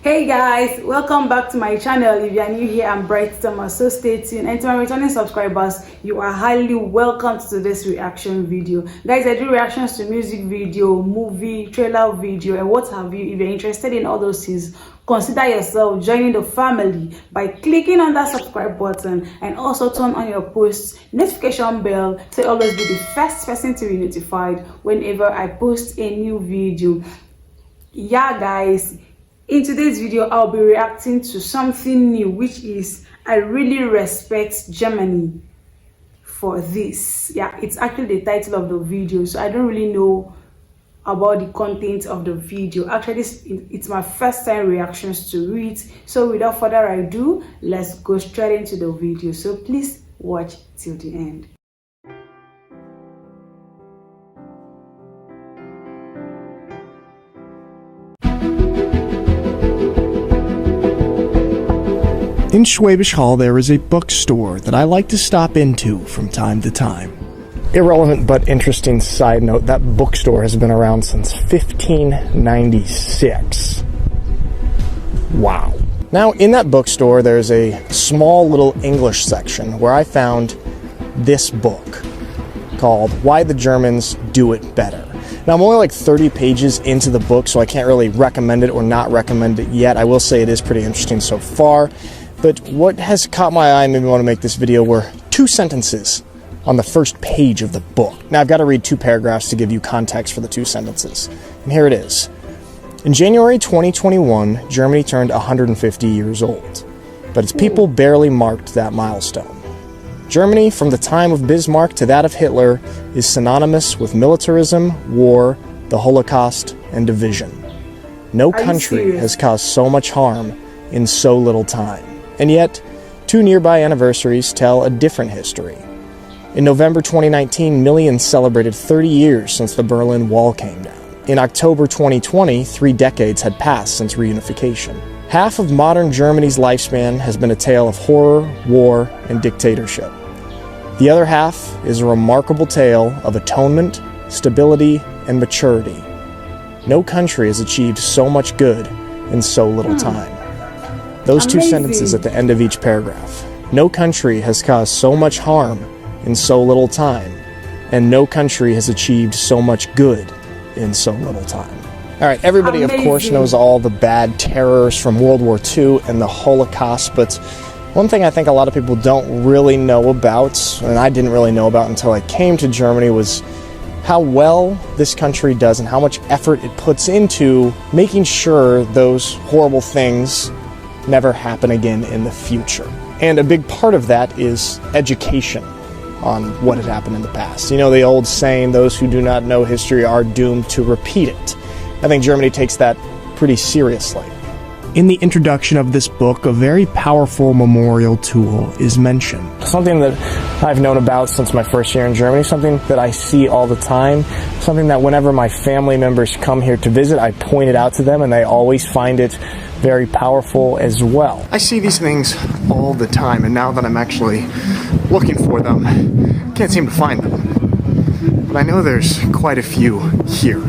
Hey guys, welcome back to my channel. If you are new here, I'm Bright Thomas, so stay tuned. And to my returning subscribers, you are highly welcome to this reaction video. Guys, I do reactions to music video, movie, trailer video, and what have you. If you're interested in all those things, consider yourself joining the family by clicking on that subscribe button, and also turn on your post notification bell to always be the first person to be notified whenever I post a new video. Yeah guys, in today's video I'll be reacting to something new, which is I really respect Germany for this. Yeah, it's actually the title of the video, so I don't really know about the content of the video. Actually, it's my first time reactions to it, so without further ado, let's go straight into the video. So please watch till the end. In Schwäbisch Hall, there is a bookstore that I like to stop into from time to time. Irrelevant but interesting side note, that bookstore has been around since 1596. Wow. Now, in that bookstore, there's a small little English section where I found this book called Why the Germans Do It Better. Now, I'm only like 30 pages into the book, so I can't really recommend it or not recommend it yet. I will say it is pretty interesting so far. But what has caught my eye and made me want to make this video were two sentences on the first page of the book. Now, I've got to read two paragraphs to give you context for the two sentences. And here it is. In January 2021, Germany turned 150 years old, but its people barely marked that milestone. Germany, from the time of Bismarck to that of Hitler, is synonymous with militarism, war, the Holocaust, and division. No country has caused so much harm in so little time. And yet, two nearby anniversaries tell a different history. In November 2019, millions celebrated 30 years since the Berlin Wall came down. In October 2020, 3 decades had passed since reunification. Half of modern Germany's lifespan has been a tale of horror, war, and dictatorship. The other half is a remarkable tale of atonement, stability, and maturity. No country has achieved so much good in so little time. Those two sentences at the end of each paragraph. No country has caused so much harm in so little time, and no country has achieved so much good in so little time. All right, everybody, of course, knows all the bad terrors from World War II and the Holocaust, but one thing I think a lot of people don't really know about, and I didn't really know about until I came to Germany, was how well this country does and how much effort it puts into making sure those horrible things never happen again in the future. And a big part of that is education on what had happened in the past. You know, the old saying, those who do not know history are doomed to repeat it. I think Germany takes that pretty seriously. In the introduction of this book, a very powerful memorial tool is mentioned. Something that I've known about since my first year in Germany, something that I see all the time, something that whenever my family members come here to visit, I point it out to them and they always find it very powerful as well. I see these things all the time, and now that I'm actually looking for them, I can't seem to find them. But I know there's quite a few here.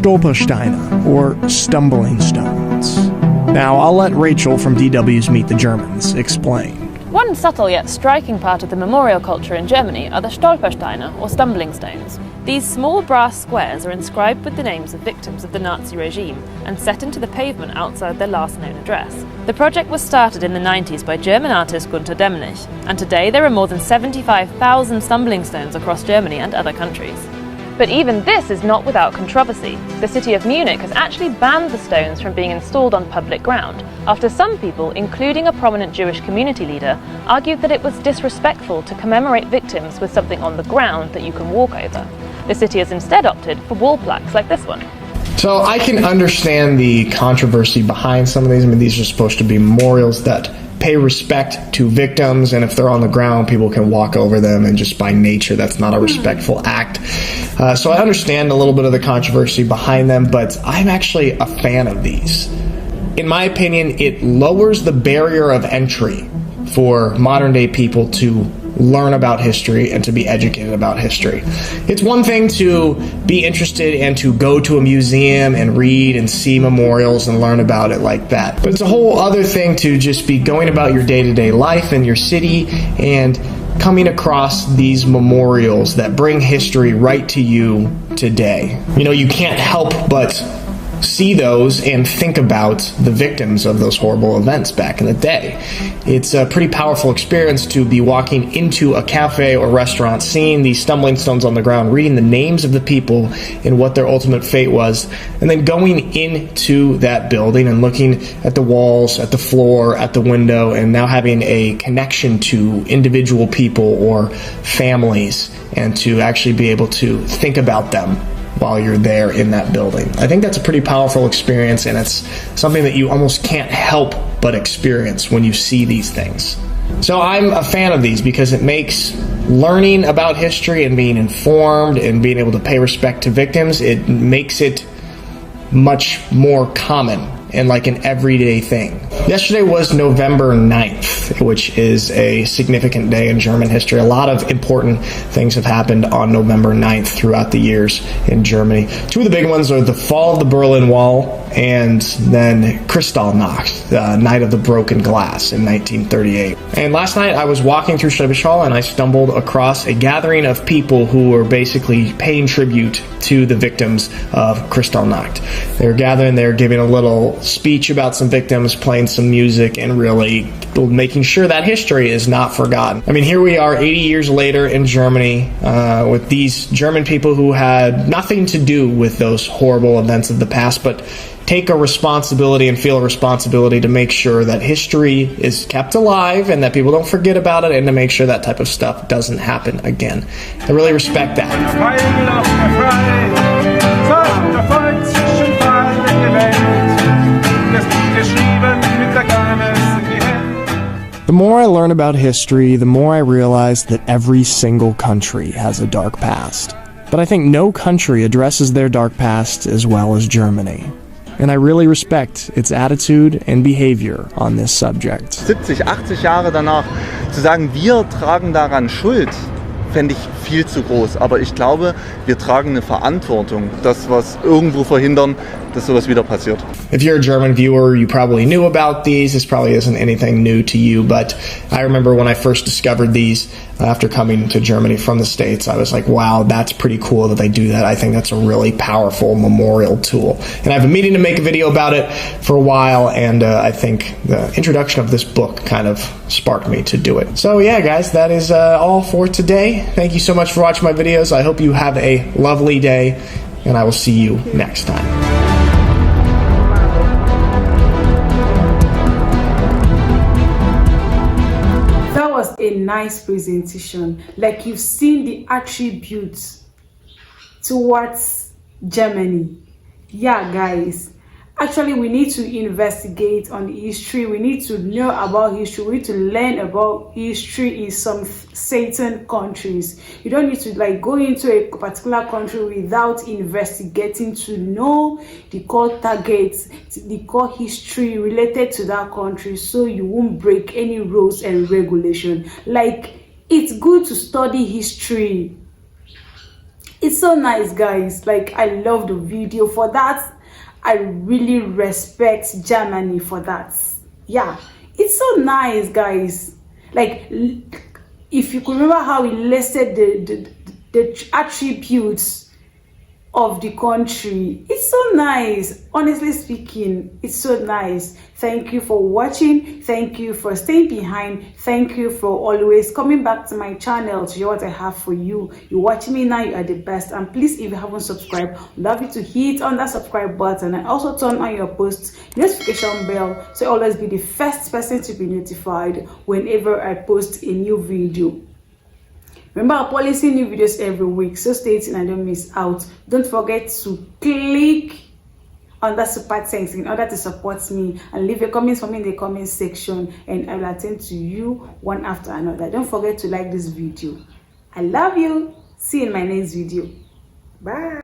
Stolpersteine, or stumbling stones. Now, I'll let Rachel from DW's Meet the Germans explain. One subtle yet striking part of the memorial culture in Germany are the Stolpersteine, or stumbling stones. These small brass squares are inscribed with the names of victims of the Nazi regime and set into the pavement outside their last known address. The project was started in the 90s by German artist Gunter Demnig, and today there are more than 75,000 stumbling stones across Germany and other countries. But even this is not without controversy. The city of Munich has actually banned the stones from being installed on public ground, after some people, including a prominent Jewish community leader, argued that it was disrespectful to commemorate victims with something on the ground that you can walk over. The city has instead opted for wall plaques like this one. So I can understand the controversy behind some of these. I mean, these are supposed to be memorials that pay respect to victims, and if they're on the ground, people can walk over them, and just by nature, that's not a respectful act. So I understand a little bit of the controversy behind them, but I'm actually a fan of these. In my opinion, it lowers the barrier of entry for modern day people to learn about history and to be educated about history. It's one thing to be interested and to go to a museum and read and see memorials and learn about it like that. But it's a whole other thing to just be going about your day-to-day life in your city and coming across these memorials that bring history right to you today. You know, you can't help but see those and think about the victims of those horrible events back in the day. It's a pretty powerful experience to be walking into a cafe or restaurant, seeing these stumbling stones on the ground, reading the names of the people and what their ultimate fate was, and then going into that building and looking at the walls, at the floor, at the window, and now having a connection to individual people or families, and to actually be able to think about them while you're there in that building. I think that's a pretty powerful experience, and it's something that you almost can't help but experience when you see these things. So I'm a fan of these because it makes learning about history and being informed and being able to pay respect to victims, it makes it much more common and like an everyday thing. Yesterday was November 9th, which is a significant day in German history. A lot of important things have happened on November 9th throughout the years in Germany. Two of the big ones are the fall of the Berlin Wall and then Kristallnacht, the Night of the Broken Glass in 1938. And last night I was walking through Schwäbisch Hall and I stumbled across a gathering of people who were basically paying tribute to the victims of Kristallnacht. They were gathering there, giving a little speech about some victims, playing some music, and really making sure that history is not forgotten. I mean, here we are 80 years later in Germany with these German people who had nothing to do with those horrible events of the past, but take a responsibility and feel a responsibility to make sure that history is kept alive and that people don't forget about it, and to make sure that type of stuff doesn't happen again. I really respect that. The more I learn about history, the more I realize that every single country has a dark past. But I think no country addresses their dark past as well as Germany. And I really respect its attitude and behavior on this subject. 70, 80 Jahre danach zu sagen, wir tragen daran Schuld, fände ich viel zu groß. Aber ich glaube, wir tragen eine Verantwortung, das was irgendwo verhindern, dass sowas wieder passiert. If you're a German viewer, you probably knew about these. This probably isn't anything new to you, but I remember when I first discovered these after coming to Germany from the States, I was like, wow, that's pretty cool that they do that. I think that's a really powerful memorial tool. And I've been meaning to make a video about it for a while, and I think the introduction of this book kind of sparked me to do it. So yeah, guys, that is all for today. Thank you so much for watching my videos. I hope you have a lovely day, and I will see you next time. A nice presentation. Like, you've seen the attributes towards Germany. Yeah, guys, actually we need to investigate on history. We need to know about history. We need to learn about history in some certain countries. You don't need to like go into a particular country without investigating to know the core targets, the core history related to that country, so you won't break any rules and regulation. Like, it's good to study history. It's so nice, guys. Like, I love the video for that. I really respect Germany for that. Yeah, it's so nice, guys. Like, if you could remember how he listed the attributes of the country, it's so nice. Honestly speaking, it's so nice. Thank you for watching. Thank you for staying behind. Thank you for always coming back to my channel to hear what I have for you. You're watching me now, you are the best. And please, if you haven't subscribed, I'd love you to hit on that subscribe button, and also turn on your post notification bell so you'll always be the first person to be notified whenever I post a new video. Remember, I'm publishing new videos every week, so stay tuned and don't miss out. Don't forget to click under super thanks in order to support me, and leave your comments for me in the comment section, and I will attend to you one after another. Don't forget to like this video. I love you. See you in my next video. Bye.